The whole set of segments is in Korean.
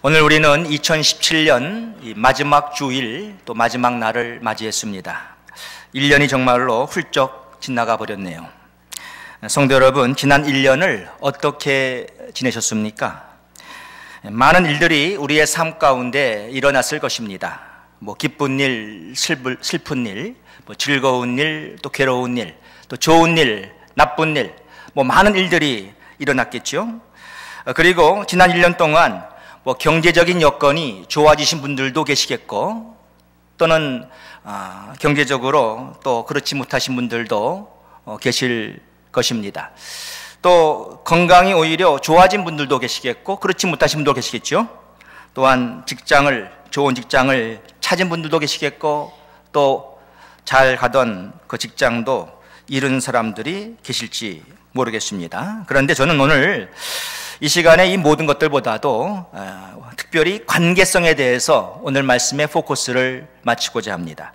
오늘 우리는 2017년 마지막 주일 또 마지막 날을 맞이했습니다. 1년이 정말로 훌쩍 지나가 버렸네요. 성도 여러분, 지난 1년을 어떻게 지내셨습니까? 많은 일들이 우리의 삶 가운데 일어났을 것입니다. 기쁜 일, 슬픈 일, 즐거운 일, 또 괴로운 일, 또 좋은 일, 나쁜 일, 많은 일들이 일어났겠죠. 그리고 지난 1년 동안 경제적인 여건이 좋아지신 분들도 계시겠고, 또는 경제적으로 또 그렇지 못하신 분들도 계실 것입니다. 또 건강이 오히려 좋아진 분들도 계시겠고, 그렇지 못하신 분도 계시겠죠. 또한 좋은 직장을 찾은 분들도 계시겠고, 또 잘 가던 그 직장도 잃은 사람들이 계실지 모르겠습니다. 그런데 저는 오늘 이 시간에 이 모든 것들보다도 특별히 관계성에 대해서 오늘 말씀의 포커스를 맞추고자 합니다.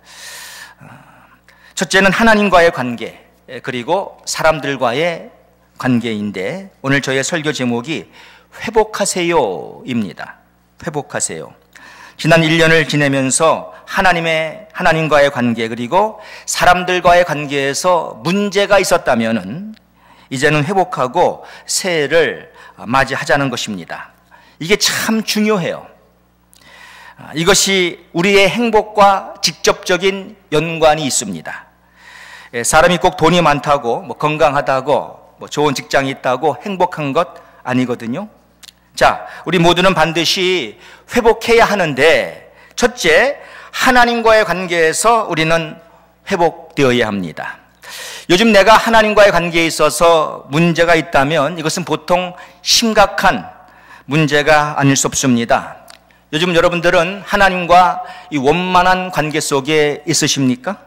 첫째는 하나님과의 관계, 그리고 사람들과의 관계인데, 오늘 저의 설교 제목이 회복하세요입니다. 회복하세요. 지난 1년을 지내면서 하나님과의 관계, 그리고 사람들과의 관계에서 문제가 있었다면은 이제는 회복하고 새해를 맞이하자는 것입니다. 이게 참 중요해요. 이것이 우리의 행복과 직접적인 연관이 있습니다. 사람이 꼭 돈이 많다고, 건강하다고, 좋은 직장이 있다고 행복한 것 아니거든요. 자, 우리 모두는 반드시 회복해야 하는데, 첫째, 하나님과의 관계에서 우리는 회복되어야 합니다. 요즘 내가 하나님과의 관계에 있어서 문제가 있다면 이것은 보통 심각한 문제가 아닐 수 없습니다. 요즘 여러분들은 하나님과 이 원만한 관계 속에 있으십니까?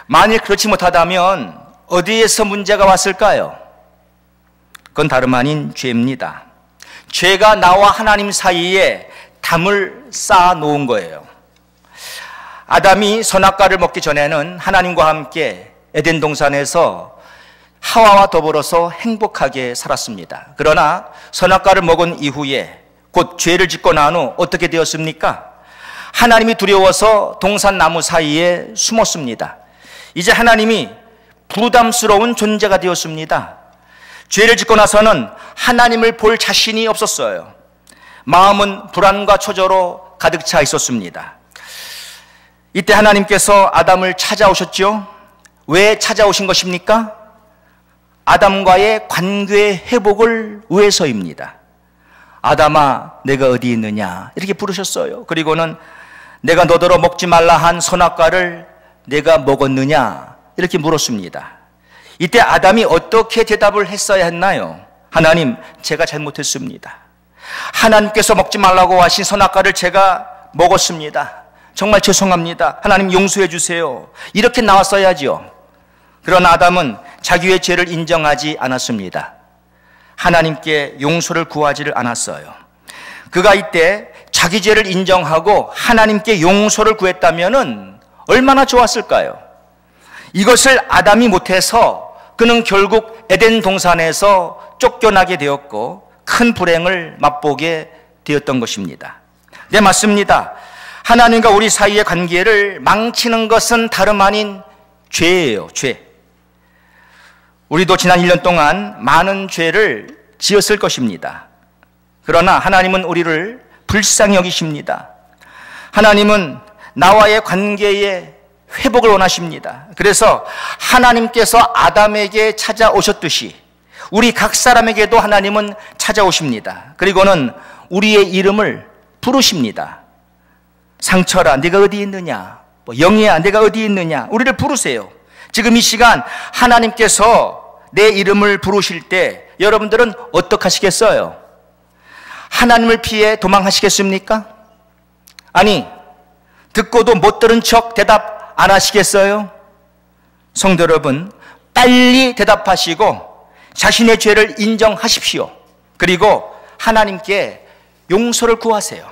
만일 그렇지 못하다면 어디에서 문제가 왔을까요? 그건 다름 아닌 죄입니다. 죄가 나와 하나님 사이에 담을 쌓아 놓은 거예요. 아담이 선악과를 먹기 전에는 하나님과 함께 에덴 동산에서 하와와 더불어서 행복하게 살았습니다. 그러나 선악과를 먹은 이후에, 곧 죄를 짓고 난 후 어떻게 되었습니까? 하나님이 두려워서 동산 나무 사이에 숨었습니다. 이제 하나님이 부담스러운 존재가 되었습니다. 죄를 짓고 나서는 하나님을 볼 자신이 없었어요. 마음은 불안과 초조로 가득 차 있었습니다. 이때 하나님께서 아담을 찾아오셨죠? 왜 찾아오신 것입니까? 아담과의 관계 회복을 위해서입니다. 아담아, 내가 어디 있느냐? 이렇게 부르셨어요. 그리고는 내가 너더러 먹지 말라 한 선악과를 내가 먹었느냐? 이렇게 물었습니다. 이때 아담이 어떻게 대답을 했어야 했나요? 하나님, 제가 잘못했습니다. 하나님께서 먹지 말라고 하신 선악과를 제가 먹었습니다. 정말 죄송합니다. 하나님 용서해 주세요. 이렇게 나왔어야죠. 그러나 아담은 자기의 죄를 인정하지 않았습니다. 하나님께 용서를 구하지를 않았어요. 그가 이때 자기 죄를 인정하고 하나님께 용서를 구했다면 얼마나 좋았을까요? 이것을 아담이 못해서 그는 결국 에덴 동산에서 쫓겨나게 되었고 큰 불행을 맛보게 되었던 것입니다. 네, 맞습니다. 하나님과 우리 사이의 관계를 망치는 것은 다름 아닌 죄예요, 죄. 우리도 지난 1년 동안 많은 죄를 지었을 것입니다. 그러나 하나님은 우리를 불쌍히 여기십니다. 하나님은 나와의 관계의 회복을 원하십니다. 그래서 하나님께서 아담에게 찾아오셨듯이 우리 각 사람에게도 하나님은 찾아오십니다. 그리고는 우리의 이름을 부르십니다. 상철아, 네가 어디 있느냐? 영희야, 네가 어디 있느냐? 우리를 부르세요. 지금 이 시간 하나님께서 내 이름을 부르실 때 여러분들은 어떻게 하시겠어요? 하나님을 피해 도망하시겠습니까? 아니, 듣고도 못 들은 척 대답 안 하시겠어요? 성도 여러분, 빨리 대답하시고 자신의 죄를 인정하십시오. 그리고 하나님께 용서를 구하세요.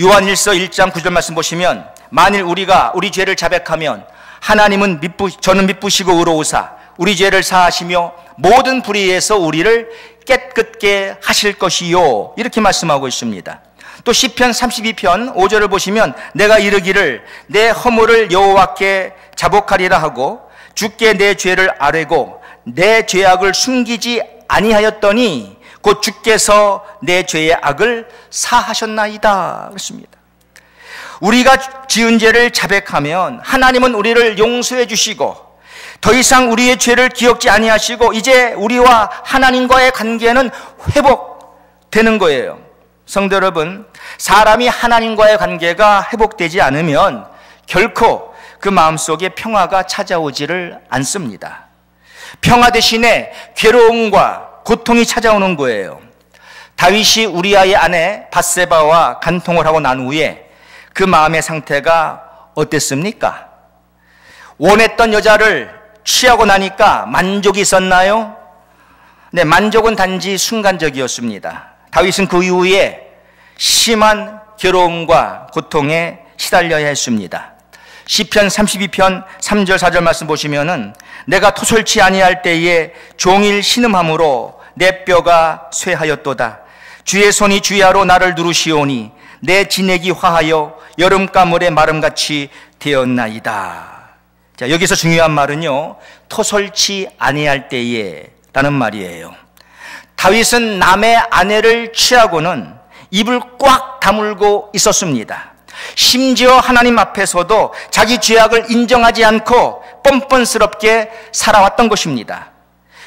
요한일서 1장 9절 말씀 보시면, 만일 우리가 우리 죄를 자백하면 하나님은 저는 미쁘시고 의로우사 우리 죄를 사하시며 모든 불의에서 우리를 깨끗게 하실 것이요, 이렇게 말씀하고 있습니다. 또 시편 32편 5절을 보시면 내가 이르기를 내 허물을 여호와께 자복하리라 하고 주께 내 죄를 아뢰고 내 죄악을 숨기지 아니하였더니 곧 주께서 내 죄의 악을 사하셨나이다 그렇습니다. 우리가 지은 죄를 자백하면 하나님은 우리를 용서해 주시고 더 이상 우리의 죄를 기억지 아니하시고 이제 우리와 하나님과의 관계는 회복되는 거예요. 성도 여러분, 사람이 하나님과의 관계가 회복되지 않으면 결코 그 마음속에 평화가 찾아오지를 않습니다. 평화 대신에 괴로움과 고통이 찾아오는 거예요. 다윗이 우리아의 아내 밧세바와 간통을 하고 난 후에 그 마음의 상태가 어땠습니까? 원했던 여자를 취하고 나니까 만족이 있었나요? 네, 만족은 단지 순간적이었습니다. 다윗은 그 이후에 심한 괴로움과 고통에 시달려야 했습니다. 시편 32편 3절 4절 말씀 보시면은 내가 토설치 아니할 때에 종일 신음함으로 내 뼈가 쇠하였도다. 주의 손이 주야로 나를 누르시오니 내 진액이 화하여 여름가물의 마름같이 되었나이다. 자, 여기서 중요한 말은요, 토설치 아니할 때에 라는 말이에요. 다윗은 남의 아내를 취하고는 입을 꽉 다물고 있었습니다. 심지어 하나님 앞에서도 자기 죄악을 인정하지 않고 뻔뻔스럽게 살아왔던 것입니다.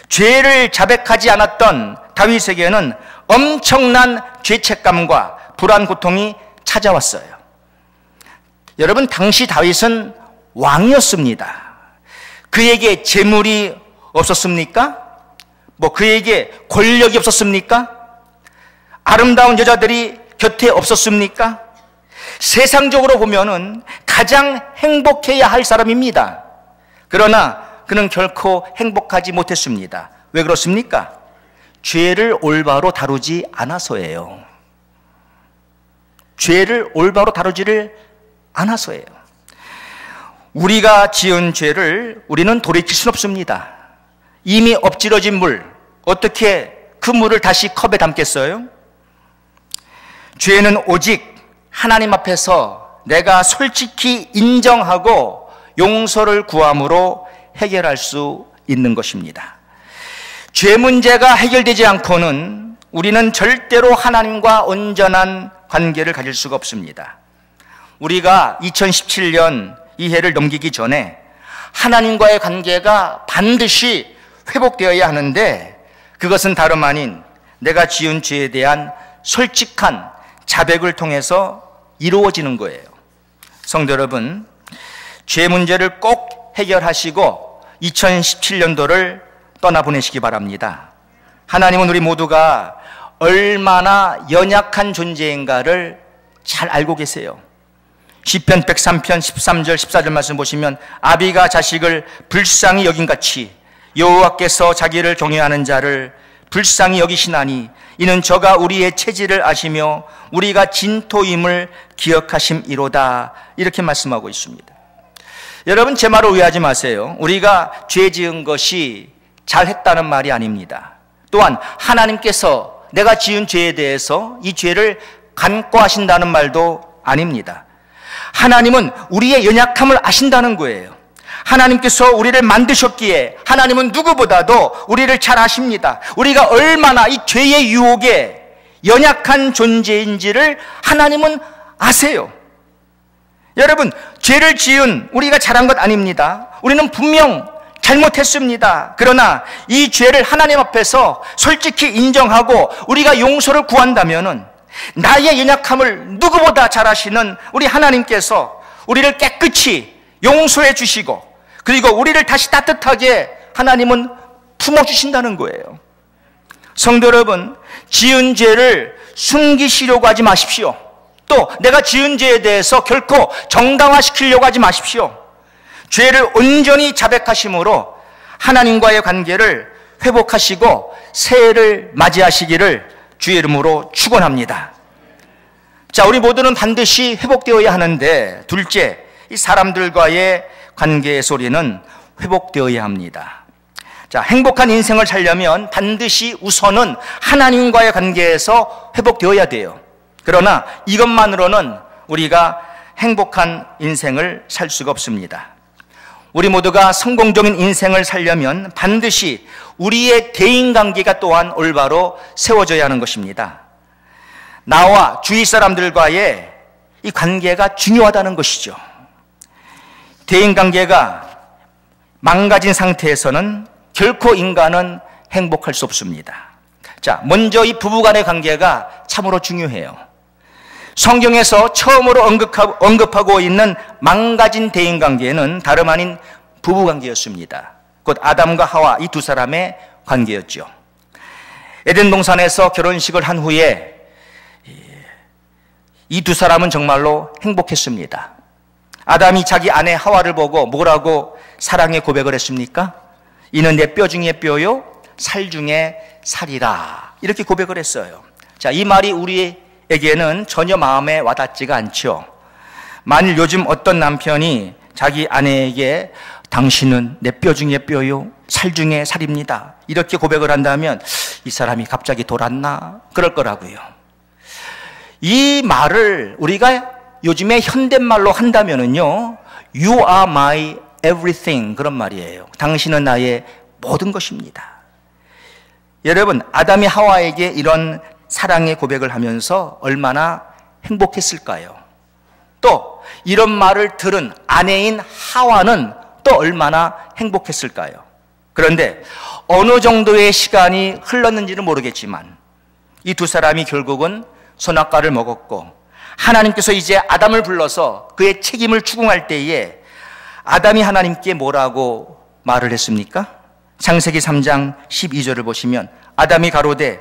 죄를 자백하지 않았던 다윗에게는 엄청난 죄책감과 불안 고통이 찾아왔어요. 여러분, 당시 다윗은 왕이었습니다. 그에게 재물이 없었습니까? 그에게 권력이 없었습니까? 아름다운 여자들이 곁에 없었습니까? 세상적으로 보면은 가장 행복해야 할 사람입니다. 그러나 그는 결코 행복하지 못했습니다. 왜 그렇습니까? 죄를 올바로 다루지 않아서예요. 죄를 올바로 다루지를 않아서예요. 우리가 지은 죄를 우리는 돌이킬 수는 없습니다. 이미 엎질러진 물, 어떻게 그 물을 다시 컵에 담겠어요? 죄는 오직 하나님 앞에서 내가 솔직히 인정하고 용서를 구함으로 해결할 수 있는 것입니다. 죄 문제가 해결되지 않고는 우리는 절대로 하나님과 온전한 관계를 가질 수가 없습니다. 우리가 2017년 이 해를 넘기기 전에 하나님과의 관계가 반드시 회복되어야 하는데 그것은 다름 아닌 내가 지은 죄에 대한 솔직한 자백을 통해서 이루어지는 거예요. 성도 여러분, 죄 문제를 꼭 해결하시고 2017년도를 떠나보내시기 바랍니다. 하나님은 우리 모두가 얼마나 연약한 존재인가를 잘 알고 계세요. 시편 103편 13절 14절 말씀 보시면 아비가 자식을 불쌍히 여긴같이 여호와께서 자기를 경외하는 자를 불쌍히 여기시나니 이는 저가 우리의 체질을 아시며 우리가 진토임을 기억하심이로다. 이렇게 말씀하고 있습니다. 여러분, 제 말을 오해하지 마세요. 우리가 죄 지은 것이 잘했다는 말이 아닙니다. 또한 하나님께서 내가 지은 죄에 대해서 이 죄를 간과하신다는 말도 아닙니다. 하나님은 우리의 연약함을 아신다는 거예요. 하나님께서 우리를 만드셨기에 하나님은 누구보다도 우리를 잘 아십니다. 우리가 얼마나 이 죄의 유혹에 연약한 존재인지를 하나님은 아세요. 여러분, 죄를 지은 우리가 잘한 것 아닙니다. 우리는 분명 잘못했습니다. 그러나 이 죄를 하나님 앞에서 솔직히 인정하고 우리가 용서를 구한다면은 나의 연약함을 누구보다 잘 아시는 우리 하나님께서 우리를 깨끗이 용서해 주시고 그리고 우리를 다시 따뜻하게 하나님은 품어주신다는 거예요. 성도 여러분, 지은 죄를 숨기시려고 하지 마십시오. 또 내가 지은 죄에 대해서 결코 정당화시키려고 하지 마십시오. 죄를 온전히 자백하심으로 하나님과의 관계를 회복하시고 새해를 맞이하시기를 주의 이름으로 축원합니다. 자, 우리 모두는 반드시 회복되어야 하는데 둘째, 이 사람들과의 관계에서 우리는 회복되어야 합니다. 자, 행복한 인생을 살려면 반드시 우선은 하나님과의 관계에서 회복되어야 돼요. 그러나 이것만으로는 우리가 행복한 인생을 살 수가 없습니다. 우리 모두가 성공적인 인생을 살려면 반드시 우리의 대인관계가 또한 올바로 세워져야 하는 것입니다. 나와 주위 사람들과의 이 관계가 중요하다는 것이죠. 대인관계가 망가진 상태에서는 결코 인간은 행복할 수 없습니다. 자, 먼저 이 부부간의 관계가 참으로 중요해요. 성경에서 처음으로 언급하고 있는 망가진 대인관계는 다름 아닌 부부관계였습니다. 곧 아담과 하와 이 두 사람의 관계였죠. 에덴 동산에서 결혼식을 한 후에 이 두 사람은 정말로 행복했습니다. 아담이 자기 아내 하와를 보고 뭐라고 사랑의 고백을 했습니까? 이는 내 뼈 중에 뼈요 살 중에 살이라, 이렇게 고백을 했어요. 자, 이 말이 우리에게는 전혀 마음에 와닿지가 않죠. 만일 요즘 어떤 남편이 자기 아내에게 당신은 내 뼈 중에 뼈요 살 중에 살입니다, 이렇게 고백을 한다면 이 사람이 갑자기 돌았나 그럴 거라고요. 이 말을 우리가 요즘에 현대말로 한다면은요, You are my everything, 그런 말이에요. 당신은 나의 모든 것입니다. 여러분, 아담이 하와에게 이런 사랑의 고백을 하면서 얼마나 행복했을까요? 또 이런 말을 들은 아내인 하와는 또 얼마나 행복했을까요? 그런데 어느 정도의 시간이 흘렀는지는 모르겠지만 이 두 사람이 결국은 선악과를 먹었고, 하나님께서 이제 아담을 불러서 그의 책임을 추궁할 때에 아담이 하나님께 뭐라고 말을 했습니까? 창세기 3장 12절을 보시면 아담이 가로되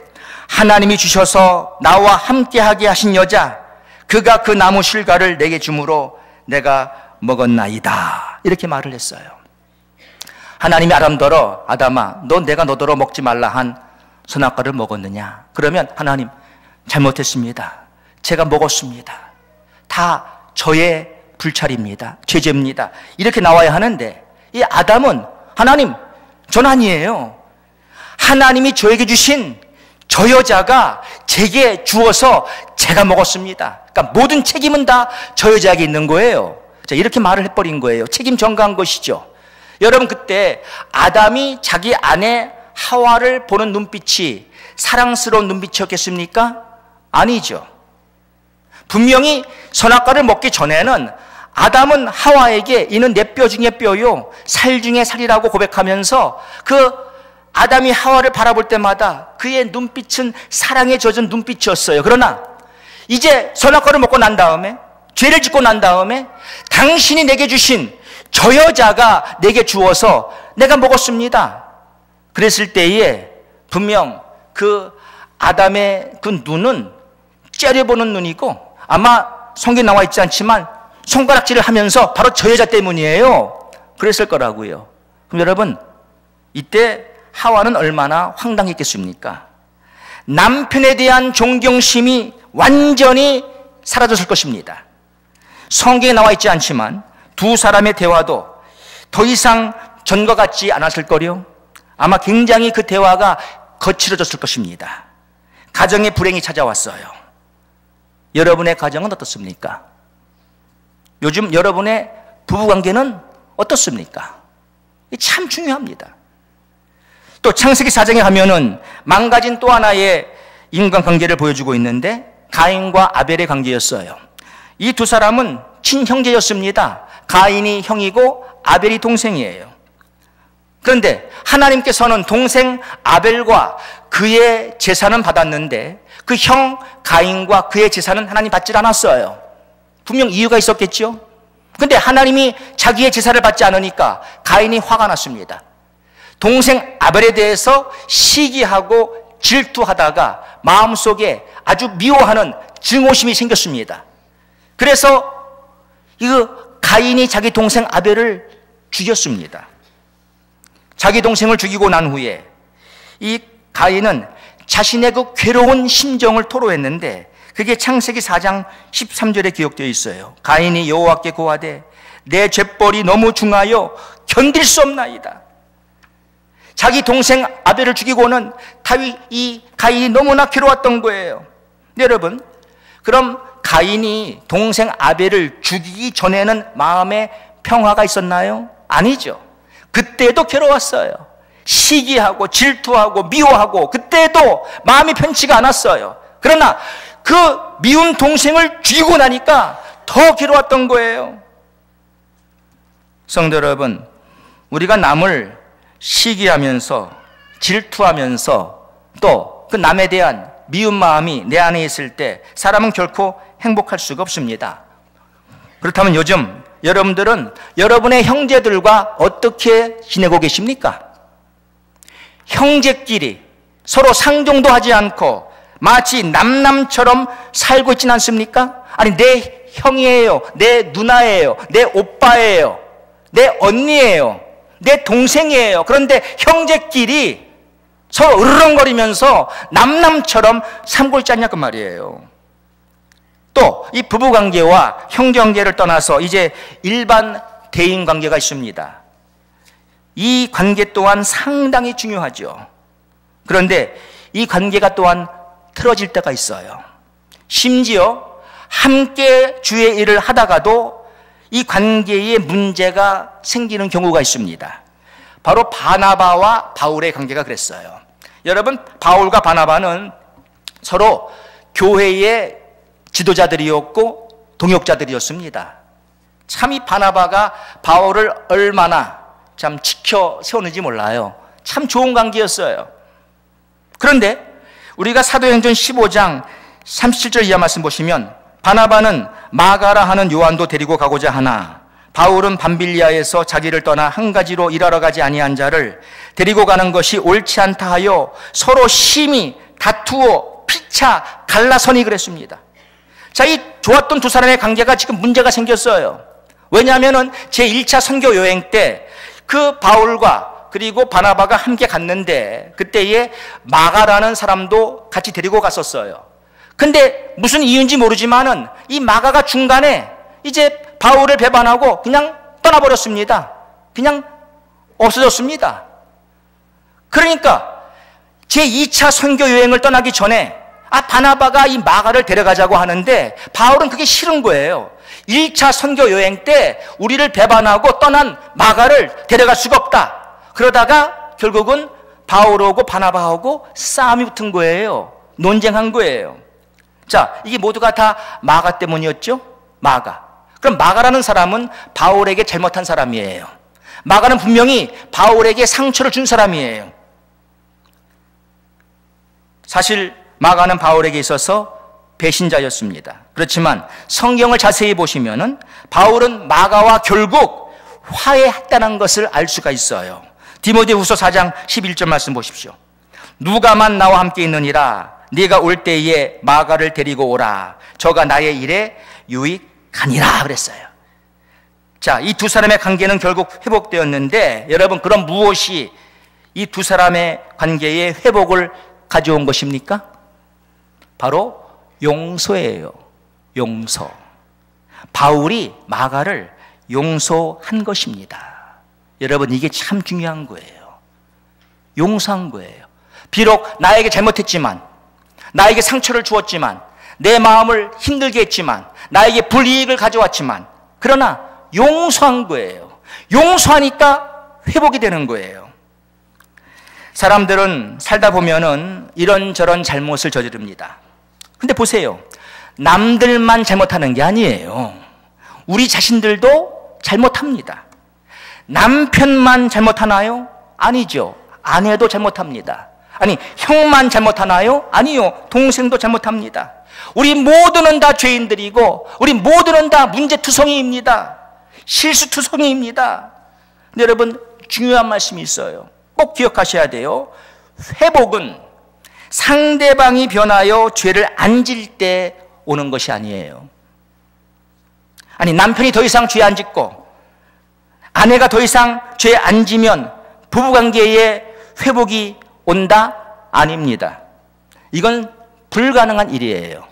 하나님이 주셔서 나와 함께하게 하신 여자 그가 그 나무 실과를 내게 주므로 내가 먹었나이다, 이렇게 말을 했어요. 하나님이 아담더러 아담아, 너 내가 너더러 먹지 말라 한 선악과를 먹었느냐? 그러면 하나님, 잘못했습니다. 제가 먹었습니다. 다 저의 불찰입니다. 죄죄입니다. 이렇게 나와야 하는데 이 아담은 하나님, 전 아니에요. 하나님이 저에게 주신 저 여자가 제게 주어서 제가 먹었습니다. 그러니까 모든 책임은 다 저 여자에게 있는 거예요. 자, 이렇게 말을 해버린 거예요. 책임 전가한 것이죠. 여러분, 그때 아담이 자기 아내 하와를 보는 눈빛이 사랑스러운 눈빛이었겠습니까? 아니죠. 분명히 선악과를 먹기 전에는 아담은 하와에게 이는 내 뼈 중에 뼈요 살 중에 살이라고 고백하면서 그 아담이 하와를 바라볼 때마다 그의 눈빛은 사랑에 젖은 눈빛이었어요. 그러나 이제 선악과를 먹고 난 다음에, 죄를 짓고 난 다음에 당신이 내게 주신 저 여자가 내게 주어서 내가 먹었습니다, 그랬을 때에 분명 그 아담의 그 눈은 째려보는 눈이고, 아마 성경에 나와 있지 않지만 손가락질을 하면서 바로 저 여자 때문이에요, 그랬을 거라고요. 그럼 여러분, 이때 하와는 얼마나 황당했겠습니까? 남편에 대한 존경심이 완전히 사라졌을 것입니다. 성경에 나와 있지 않지만 두 사람의 대화도 더 이상 전과 같지 않았을 거요. 아마 굉장히 그 대화가 거칠어졌을 것입니다. 가정에 불행이 찾아왔어요. 여러분의 가정은 어떻습니까? 요즘 여러분의 부부관계는 어떻습니까? 참 중요합니다. 또 창세기 4장에 가면은 망가진 또 하나의 인간관계를 보여주고 있는데 가인과 아벨의 관계였어요. 이 두 사람은 친형제였습니다. 가인이 형이고 아벨이 동생이에요. 그런데 하나님께서는 동생 아벨과 그의 제사는 받았는데 그 형 가인과 그의 제사는 하나님 받지 않았어요. 분명 이유가 있었겠죠. 그런데 하나님이 자기의 제사를 받지 않으니까 가인이 화가 났습니다. 동생 아벨에 대해서 시기하고 질투하다가 마음속에 아주 미워하는 증오심이 생겼습니다. 그래서 이 가인이 자기 동생 아벨을 죽였습니다. 자기 동생을 죽이고 난 후에 이 가인은 자신의 그 괴로운 심정을 토로했는데 그게 창세기 4장 13절에 기록되어 있어요. 가인이 여호와께 고하되 내 죄벌이 너무 중하여 견딜 수 없나이다. 자기 동생 아벨을 죽이고는 이 가인이 너무나 괴로웠던 거예요. 여러분, 그럼 가인이 동생 아벨을 죽이기 전에는 마음에 평화가 있었나요? 아니죠. 그때도 괴로웠어요. 시기하고 질투하고 미워하고 그때도 마음이 편치가 않았어요. 그러나 그 미운 동생을 죽이고 나니까 더 괴로웠던 거예요. 성도 여러분, 우리가 남을 시기하면서 질투하면서 또 그 남에 대한 미운 마음이 내 안에 있을 때 사람은 결코 행복할 수가 없습니다. 그렇다면 요즘 여러분들은 여러분의 형제들과 어떻게 지내고 계십니까? 형제끼리 서로 상종도 하지 않고 마치 남남처럼 살고 있지는 않습니까? 아니, 내 형이에요, 내 누나예요, 내 오빠예요, 내 언니예요, 내 동생이에요. 그런데 형제끼리 서로 으르렁거리면서 남남처럼 살고 있지 않냐 그 말이에요. 또 이 부부관계와 형제관계를 떠나서 이제 일반 대인관계가 있습니다. 이 관계 또한 상당히 중요하죠. 그런데 이 관계가 또한 틀어질 때가 있어요. 심지어 함께 주의 일을 하다가도 이 관계에 문제가 생기는 경우가 있습니다. 바로 바나바와 바울의 관계가 그랬어요. 여러분, 바울과 바나바는 서로 교회의 지도자들이었고 동역자들이었습니다. 참 이 바나바가 바울을 얼마나 참 지켜 세웠는지 몰라요. 참 좋은 관계였어요. 그런데 우리가 사도행전 15장 37절 이하 말씀 보시면 바나바는 마가라 하는 요한도 데리고 가고자 하나 바울은 밤빌리아에서 자기를 떠나 한 가지로 일하러 가지 아니한 자를 데리고 가는 것이 옳지 않다 하여 서로 심히 다투어 피차 갈라서니 그랬습니다. 자, 이 좋았던 두 사람의 관계가 지금 문제가 생겼어요. 왜냐하면은 제1차 선교 여행 때 그 바울과 그리고 바나바가 함께 갔는데 그때에 마가라는 사람도 같이 데리고 갔었어요. 근데 무슨 이유인지 모르지만은 이 마가가 중간에 이제 바울을 배반하고 그냥 떠나버렸습니다. 그냥 없어졌습니다. 그러니까 제2차 선교 여행을 떠나기 전에 바나바가 이 마가를 데려가자고 하는데 바울은 그게 싫은 거예요. 1차 선교 여행 때 우리를 배반하고 떠난 마가를 데려갈 수가 없다. 그러다가 결국은 바울하고 바나바하고 싸움이 붙은 거예요. 논쟁한 거예요. 자, 이게 모두가 다 마가 때문이었죠? 마가. 그럼 마가라는 사람은 바울에게 잘못한 사람이에요. 마가는 분명히 바울에게 상처를 준 사람이에요. 사실 마가는 바울에게 있어서 배신자였습니다. 그렇지만 성경을 자세히 보시면은 바울은 마가와 결국 화해했다는 것을 알 수가 있어요. 디모데후서 4장 11절 말씀 보십시오. 누가만 나와 함께 있느니라 네가 올 때에 마가를 데리고 오라. 저가 나의 일에 유익하니라 그랬어요. 자, 이 두 사람의 관계는 결국 회복되었는데 여러분, 그럼 무엇이 이 두 사람의 관계의 회복을 가져온 것입니까? 바로 용서예요. 용서. 바울이 마가를 용서한 것입니다. 여러분, 이게 참 중요한 거예요. 용서한 거예요. 비록 나에게 잘못했지만, 나에게 상처를 주었지만, 내 마음을 힘들게 했지만, 나에게 불이익을 가져왔지만, 그러나 용서한 거예요. 용서하니까 회복이 되는 거예요. 사람들은 살다 보면은 이런저런 잘못을 저지릅니다. 근데 보세요. 남들만 잘못하는 게 아니에요. 우리 자신들도 잘못합니다. 남편만 잘못하나요? 아니죠. 아내도 잘못합니다. 아니, 형만 잘못하나요? 아니요. 동생도 잘못합니다. 우리 모두는 다 죄인들이고 우리 모두는 다 문제투성이입니다. 실수투성이입니다. 근데 여러분, 중요한 말씀이 있어요. 꼭 기억하셔야 돼요. 회복은 상대방이 변하여 죄를 안 질 때 오는 것이 아니에요. 아니, 남편이 더 이상 죄 안 짓고 아내가 더 이상 죄 안 지면 부부관계에 회복이 온다? 아닙니다. 이건 불가능한 일이에요.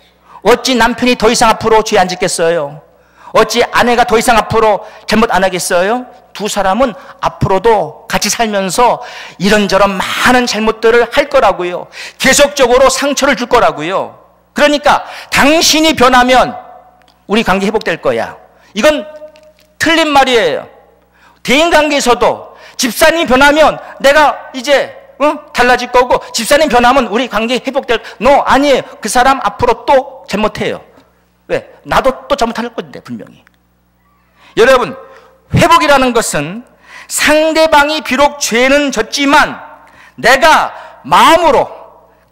어찌 남편이 더 이상 앞으로 죄 안 짓겠어요? 어찌 아내가 더 이상 앞으로 잘못 안 하겠어요? 두 사람은 앞으로도 같이 살면서 이런저런 많은 잘못들을 할 거라고요. 계속적으로 상처를 줄 거라고요. 그러니까 당신이 변하면 우리 관계 회복될 거야. 이건 틀린 말이에요. 대인관계에서도 집사님이 변하면 내가 이제 달라질 거고, 집사님 변하면 우리 관계 회복될, 아니에요. 그 사람 앞으로 또 잘못해요. 왜? 나도 또 잘못할 건데 분명히. 여러분, 회복이라는 것은 상대방이 비록 죄는 졌지만 내가 마음으로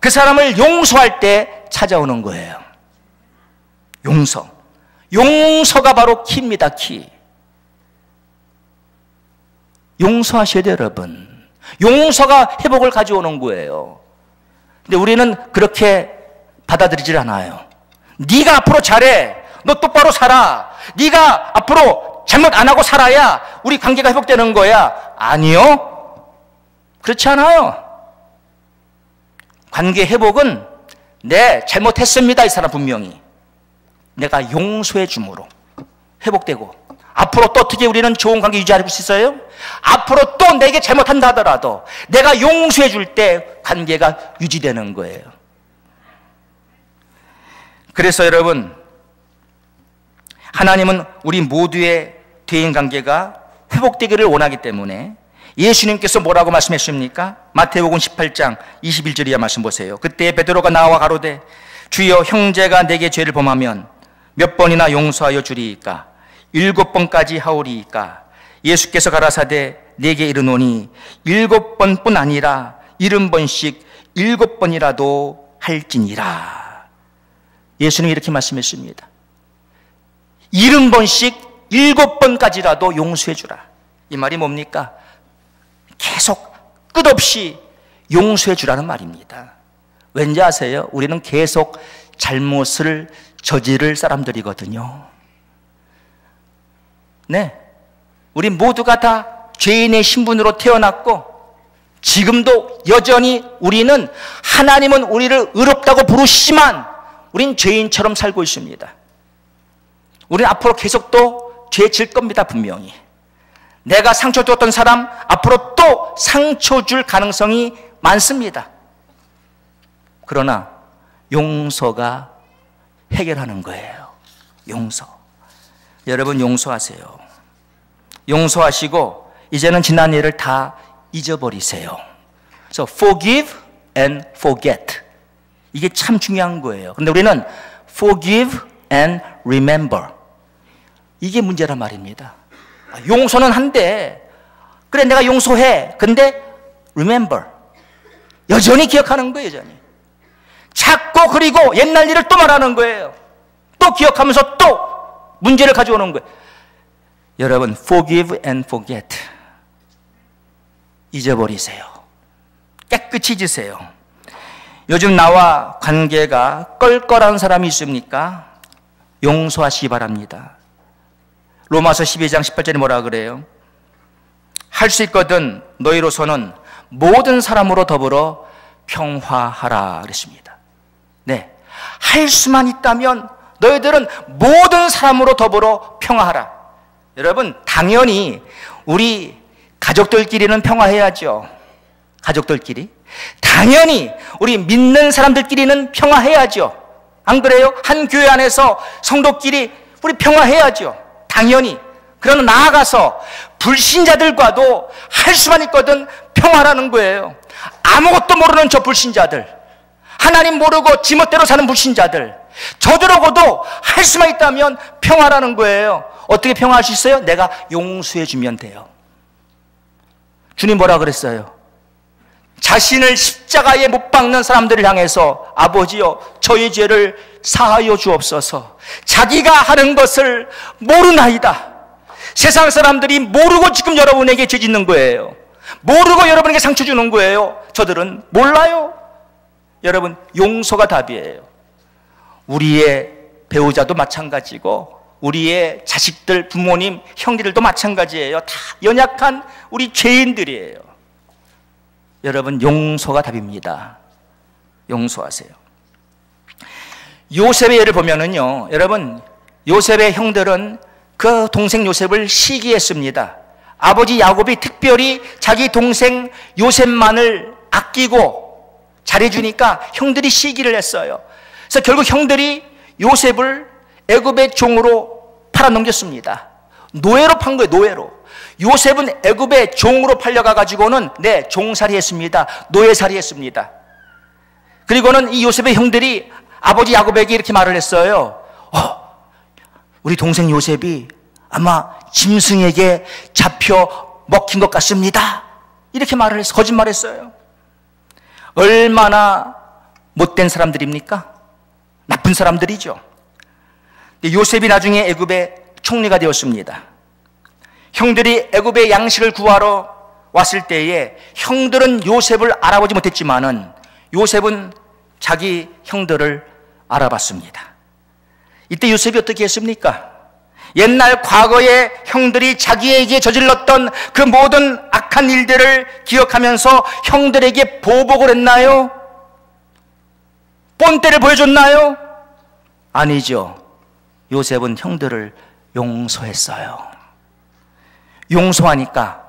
그 사람을 용서할 때 찾아오는 거예요. 용서가 바로 키입니다. 키. 용서하셔야 돼요, 여러분. 용서가 회복을 가져오는 거예요. 근데 우리는 그렇게 받아들이질 않아요. 네가 앞으로 잘해. 너 똑바로 살아. 네가 앞으로 잘못 안 하고 살아야 우리 관계가 회복되는 거야. 아니요. 그렇지 않아요. 관계 회복은 네, 잘못했습니다. 이 사람 분명히. 내가 용서해 줌으로 회복되고, 앞으로 또 어떻게 우리는 좋은 관계 유지할 수 있어요? 앞으로 또 내게 잘못한다 하더라도 내가 용서해 줄 때 관계가 유지되는 거예요. 그래서 여러분, 하나님은 우리 모두의 대인관계가 회복되기를 원하기 때문에 예수님께서 뭐라고 말씀하십니까? 마태복음 18장 21절 이하 말씀 보세요. 그때 베드로가 나와 가로되 주여, 형제가 내게 죄를 범하면 몇 번이나 용서하여 주리이까? 7번까지 하오리이까? 예수께서 가라사대 내게 이르노니 7번뿐 아니라 70번씩 7번이라도 할지니라. 예수님이 이렇게 말씀했습니다. 70번씩 7번까지라도 용서해 주라. 이 말이 뭡니까? 계속 끝없이 용서해 주라는 말입니다. 왠지 아세요? 우리는 계속 잘못을 저지를 사람들이거든요. 네, 우리 모두가 다 죄인의 신분으로 태어났고, 지금도 여전히 우리는, 하나님은 우리를 의롭다고 부르시지만 우린 죄인처럼 살고 있습니다. 우리는 앞으로 계속 또 죄 질 겁니다. 분명히. 내가 상처 줬던 사람 앞으로 또 상처 줄 가능성이 많습니다. 그러나 용서가 해결하는 거예요. 용서. 여러분, 용서하세요. 용서하시고 이제는 지난 일을 다 잊어버리세요. 그래서 forgive and forget. 이게 참 중요한 거예요. 근데 우리는 forgive and remember. 이게 문제란 말입니다. 용서는 한데, 그래 내가 용서해. 근데 remember. 여전히 기억하는 거예요. 여전히. 자꾸 그리고 옛날 일을 또 말하는 거예요. 또 기억하면서 또 문제를 가져오는 거예요. 여러분, forgive and forget. 잊어버리세요. 깨끗이 잊으세요. 요즘 나와 관계가 껄껄한 사람이 있습니까? 용서하시기 바랍니다. 로마서 12장 18절에 뭐라 그래요? 할 수 있거든 너희로서는 모든 사람으로 더불어 평화하라 그랬습니다. 네, 할 수만 있다면 너희들은 모든 사람으로 더불어 평화하라. 여러분, 당연히 우리 가족들끼리는 평화해야죠. 가족들끼리. 당연히 우리 믿는 사람들끼리는 평화해야죠. 안 그래요? 한 교회 안에서 성도끼리 우리 평화해야죠. 당연히. 그러나 나아가서 불신자들과도 할 수만 있거든 평화라는 거예요. 아무것도 모르는 저 불신자들, 하나님 모르고 지멋대로 사는 불신자들, 저들하고도 할 수만 있다면 평화라는 거예요. 어떻게 평화할 수 있어요? 내가 용서해 주면 돼요. 주님 뭐라 그랬어요? 자신을 십자가에 못 박는 사람들을 향해서 아버지여 저희 죄를 사하여 주옵소서. 자기가 하는 것을 모르나이다. 세상 사람들이 모르고 지금 여러분에게 죄 짓는 거예요. 모르고 여러분에게 상처 주는 거예요. 저들은 몰라요. 여러분, 용서가 답이에요. 우리의 배우자도 마찬가지고 우리의 자식들, 부모님, 형제들도 마찬가지예요. 다 연약한 우리 죄인들이에요. 여러분, 용서가 답입니다. 용서하세요. 요셉의 예를 보면은요, 여러분, 요셉의 형들은 그 동생 요셉을 시기했습니다. 아버지 야곱이 특별히 자기 동생 요셉만을 아끼고 잘해주니까 형들이 시기를 했어요. 그래서 결국 형들이 요셉을 애굽의 종으로 팔아넘겼습니다. 노예로 판 거예요, 노예로. 요셉은 애굽의 종으로 팔려가 가지고는 종살이 했습니다. 노예살이 했습니다. 그리고는 이 요셉의 형들이 아버지 야곱에게 이렇게 말을 했어요. 우리 동생 요셉이 아마 짐승에게 잡혀 먹힌 것 같습니다. 이렇게 말을 해서 거짓말했어요. 얼마나 못된 사람들입니까? 나쁜 사람들이죠. 요셉이 나중에 애굽의 총리가 되었습니다. 형들이 애굽의 양식을 구하러 왔을 때에 형들은 요셉을 알아보지 못했지만은 요셉은 자기 형들을 알아봤습니다. 이때 요셉이 어떻게 했습니까? 옛날 과거에 형들이 자기에게 저질렀던 그 모든 악한 일들을 기억하면서 형들에게 보복을 했나요? 본때를 보여줬나요? 아니죠. 요셉은 형들을 용서했어요. 용서하니까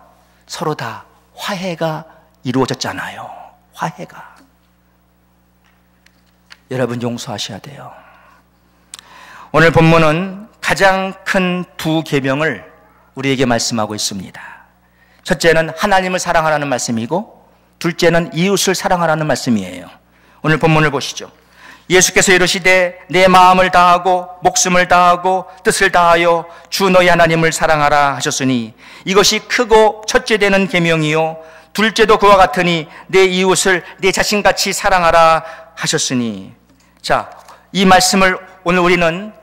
서로 다 화해가 이루어졌잖아요. 화해가. 여러분 용서하셔야 돼요. 오늘 본문은 가장 큰 두 계명을 우리에게 말씀하고 있습니다. 첫째는 하나님을 사랑하라는 말씀이고 둘째는 이웃을 사랑하라는 말씀이에요. 오늘 본문을 보시죠. 예수께서 이르시되 내 마음을 다하고 목숨을 다하고 뜻을 다하여 주 너희 하나님을 사랑하라 하셨으니 이것이 크고 첫째 되는 계명이요 둘째도 그와 같으니 내 이웃을 내 자신같이 사랑하라 하셨으니. 자, 이 말씀을 오늘 우리는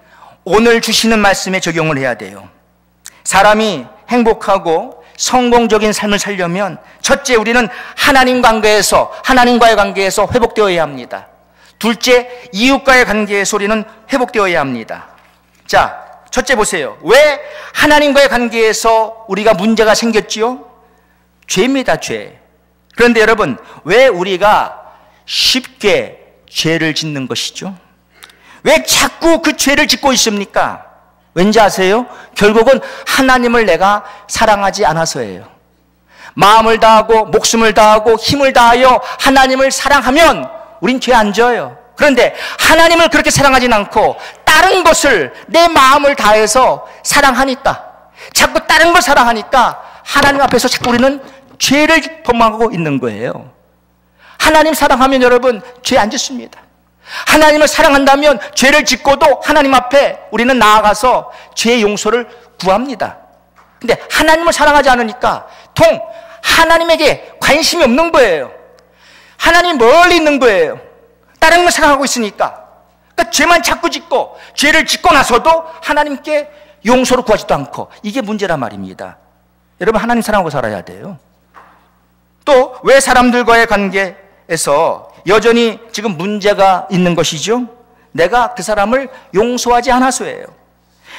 오늘 주시는 말씀에 적용을 해야 돼요. 사람이 행복하고 성공적인 삶을 살려면 첫째 우리는 하나님과의 관계에서 회복되어야 합니다. 둘째, 이웃과의 관계에서 우리는 회복되어야 합니다. 자, 첫째 보세요. 왜 하나님과의 관계에서 우리가 문제가 생겼지요? 죄입니다, 죄. 그런데 여러분, 왜 우리가 쉽게 죄를 짓는 것이죠? 왜 자꾸 그 죄를 짓고 있습니까? 왠지 아세요? 결국은 하나님을 내가 사랑하지 않아서예요. 마음을 다하고 목숨을 다하고 힘을 다하여 하나님을 사랑하면 우린 죄 안 져요. 그런데 하나님을 그렇게 사랑하진 않고 다른 것을 내 마음을 다해서 사랑하니까, 자꾸 다른 걸 사랑하니까 하나님 앞에서 자꾸 우리는 죄를 범하고 있는 거예요. 하나님 사랑하면 여러분 죄 안 짓습니다. 하나님을 사랑한다면 죄를 짓고도 하나님 앞에 우리는 나아가서 죄의 용서를 구합니다. 근데 하나님을 사랑하지 않으니까 하나님에게 관심이 없는 거예요. 하나님이 멀리 있는 거예요. 다른 걸 생각하고 있으니까. 그러니까 죄만 자꾸 짓고 죄를 짓고 나서도 하나님께 용서를 구하지도 않고, 이게 문제란 말입니다. 여러분, 하나님 사랑하고 살아야 돼요. 또 왜 사람들과의 관계에서 여전히 지금 문제가 있는 것이죠? 내가 그 사람을 용서하지 않아서예요.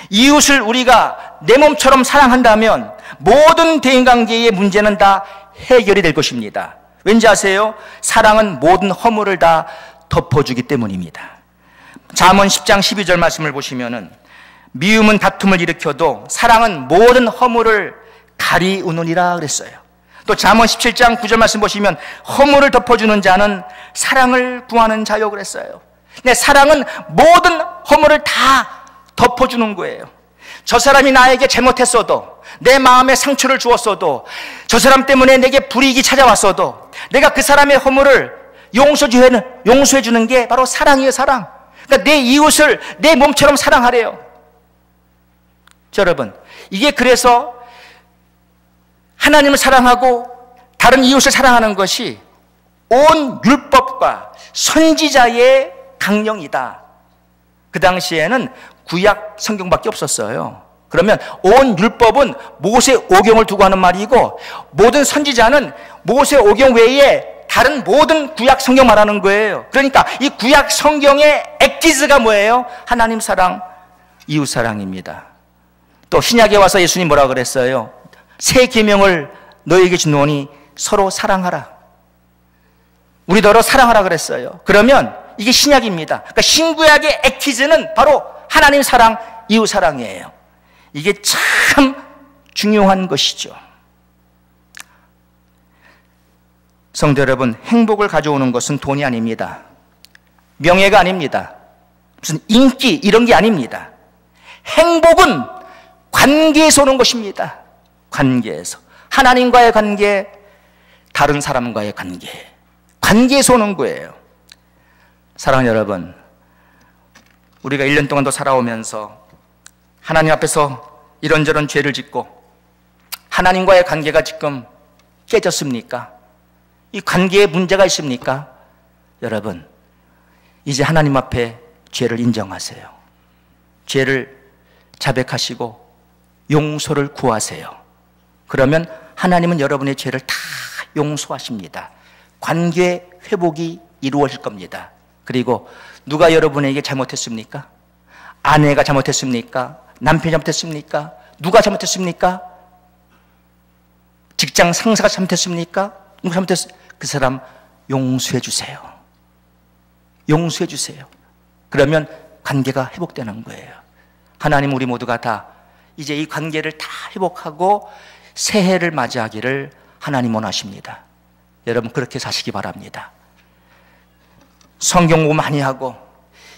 이웃을 우리가 내 몸처럼 사랑한다면 모든 대인관계의 문제는 다 해결이 될 것입니다. 왠지 아세요? 사랑은 모든 허물을 다 덮어주기 때문입니다. 잠언 10장 12절 말씀을 보시면은 미움은 다툼을 일으켜도 사랑은 모든 허물을 가리우느니라 그랬어요. 또 잠언 17장 9절 말씀 보시면 허물을 덮어주는 자는 사랑을 구하는 자요 그랬어요. 근데 사랑은 모든 허물을 다 덮어주는 거예요. 저 사람이 나에게 잘못했어도, 내 마음에 상처를 주었어도, 저 사람 때문에 내게 불이익이 찾아왔어도 내가 그 사람의 허물을 용서해 주는 게 바로 사랑이에요, 사랑. 그러니까 내 이웃을 내 몸처럼 사랑하래요. 자, 여러분, 이게 그래서 하나님을 사랑하고 다른 이웃을 사랑하는 것이 온 율법과 선지자의 강령이다. 그 당시에는 구약 성경밖에 없었어요. 그러면 온 율법은 모세 오경을 두고 하는 말이고, 모든 선지자는 모세 오경 외에 다른 모든 구약 성경 말하는 거예요. 그러니까 이 구약 성경의 액기즈가 뭐예요? 하나님 사랑, 이웃 사랑입니다. 또 신약에 와서 예수님 뭐라 그랬어요? 새 계명을 너희에게 주노니 서로 사랑하라. 우리더러 사랑하라 그랬어요. 그러면 이게 신약입니다. 그러니까 신구약의 액티즈는 바로 하나님 사랑, 이웃 사랑이에요. 이게 참 중요한 것이죠. 성도 여러분, 행복을 가져오는 것은 돈이 아닙니다. 명예가 아닙니다. 무슨 인기 이런 게 아닙니다. 행복은 관계에서 오는 것입니다. 관계에서. 하나님과의 관계, 다른 사람과의 관계. 관계에서 오는 거예요. 사랑하는 여러분, 우리가 1년 동안도 살아오면서 하나님 앞에서 이런저런 죄를 짓고 하나님과의 관계가 지금 깨졌습니까? 이 관계에 문제가 있습니까? 여러분, 이제 하나님 앞에 죄를 인정하세요. 죄를 자백하시고 용서를 구하세요. 그러면 하나님은 여러분의 죄를 다 용서하십니다. 관계 회복이 이루어질 겁니다. 그리고 누가 여러분에게 잘못했습니까? 아내가 잘못했습니까? 남편이 잘못했습니까? 누가 잘못했습니까? 직장 상사가 잘못했습니까? 누가 잘못했습니까? 그 사람 용서해 주세요. 용서해 주세요. 그러면 관계가 회복되는 거예요. 하나님, 우리 모두가 다 이제 이 관계를 다 회복하고 새해를 맞이하기를 하나님 원하십니다. 여러분, 그렇게 사시기 바랍니다. 성경 공부 많이 하고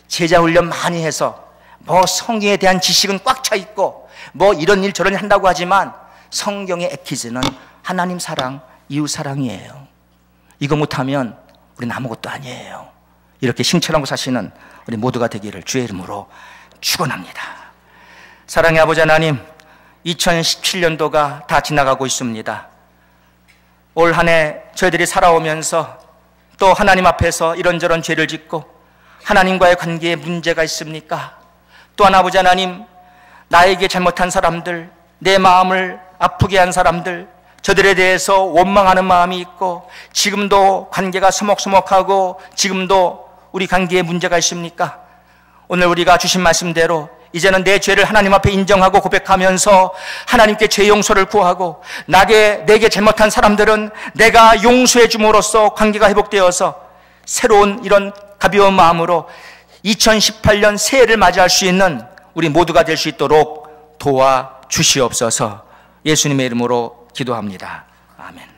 제자 훈련 많이 해서 뭐 성경에 대한 지식은 꽉 차 있고 뭐 이런 일 저런 일 한다고 하지만 성경의 에키즈는 하나님 사랑, 이웃 사랑이에요. 이거 못하면 우리는 아무것도 아니에요. 이렇게 신천하고 사시는 우리 모두가 되기를 주의 이름으로 축원합니다. 사랑의 아버지 하나님, 2017년도가 다 지나가고 있습니다. 올 한 해 저희들이 살아오면서 또 하나님 앞에서 이런저런 죄를 짓고 하나님과의 관계에 문제가 있습니까? 또한 아버지 하나님, 나에게 잘못한 사람들, 내 마음을 아프게 한 사람들, 저들에 대해서 원망하는 마음이 있고 지금도 관계가 서먹서먹하고 지금도 우리 관계에 문제가 있습니까? 오늘 우리가 주신 말씀대로 이제는 내 죄를 하나님 앞에 인정하고 고백하면서 하나님께 죄 용서를 구하고 내게 잘못한 사람들은 내가 용서해 줌으로써 관계가 회복되어서 새로운 이런 가벼운 마음으로 2018년 새해를 맞이할 수 있는 우리 모두가 될 수 있도록 도와주시옵소서. 예수님의 이름으로 기도합니다. 아멘.